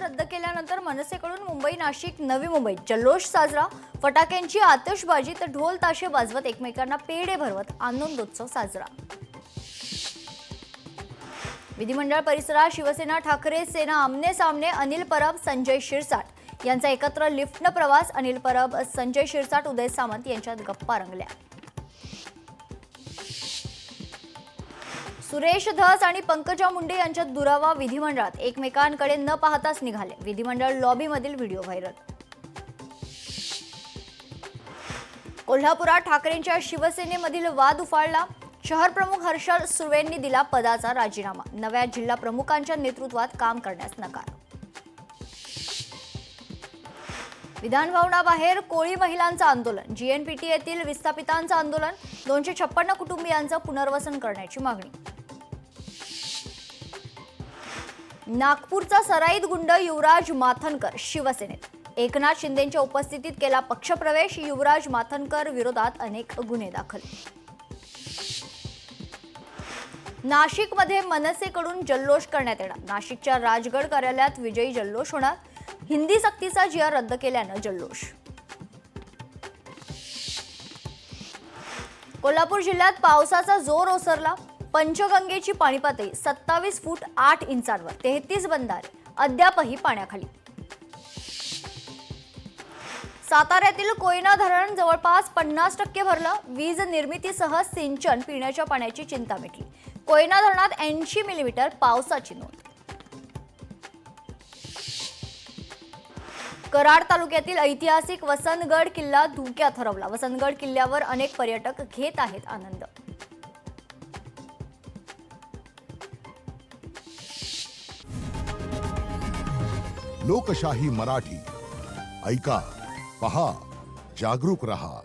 रद्द केल्यानंतर मनसेकडून मुंबई नाशिक नवी मुंबईत जल्लोष साजरा, फटाक्यांची आतषबाजी तर ढोल ताशे वाजवत एकमेकांना पेढे भरवत आनंदोत्सव साजरा। विधिमंडळ परिसरात शिवसेना ठाकरे सेना आमने सामने, अनिल परब संजय शिरसाट यांचा एकत्र लिफ्टनं प्रवास, अनिल परब संजय शिरसाट उदय सामंत यांच्यात गप्पा रंगल्या। सुरेश धस आणि पंकजा मुंडे यांच्यात दुरावा, विधिमंडळात एकमेकांकडे न पाहताच निघाले, विधिमंडळ लॉबीमधील व्हिडिओ व्हायरल। कोल्हापुरात ठाकरेंच्या शिवसेनेमधील वाद उफाळला, शहर प्रमुख हर्षल सुर्वेंनी दिला पदाचा राजीनामा, नव्या जिल्हा प्रमुखांच्या नेतृत्वात काम करण्यास नकार। विधान भवनाबाहेर कोळी महिलांचं आंदोलन, जीएनपीटी येथील विस्थापितांचं आंदोलन, 256 कुटुंबियांचं पुनर्वसन करण्याची मागणी। नागपूरचा सराईत गुंड युवराज माथनकर शिवसेनेत, एकनाथ शिंदेंच्या उपस्थितीत केला पक्षप्रवेश, युवराज माथनकर विरोधात अनेक गुन्हे दाखल। नाशिकमध्ये मनसेकडून जल्लोष करण्यात येणार, नाशिकच्या राजगड कार्यालयात विजयी जल्लोष होणार, हिंदी सक्तीचा जी.आर रद्द केल्यानं जल्लोष। कोल्हापूर जिल्ह्यात पावसाचा जोर ओसरला, पंचगंगेची पाणी पातळी 27 फूट 8 इंचांवर, 33 बंधारे अद्यापही पाण्याखाली। साताऱ्यातील कोयना धरण जवळपास 50% भरलं, वीज निर्मितीसह सिंचन पिण्याच्या पाण्याची चिंता मिटली, कोयना धरणात 80 मिलीमीटर पावसाची नोंद। कराड तालुक्यातील ऐतिहासिक वसंतगड किल्ला धोक्यात हरवला, वसंतगड किल्ल्यावर अनेक पर्यटक घेत आहेत आनंद। लोकशाही मराठी ऐका, पहा, जागरूक रहा।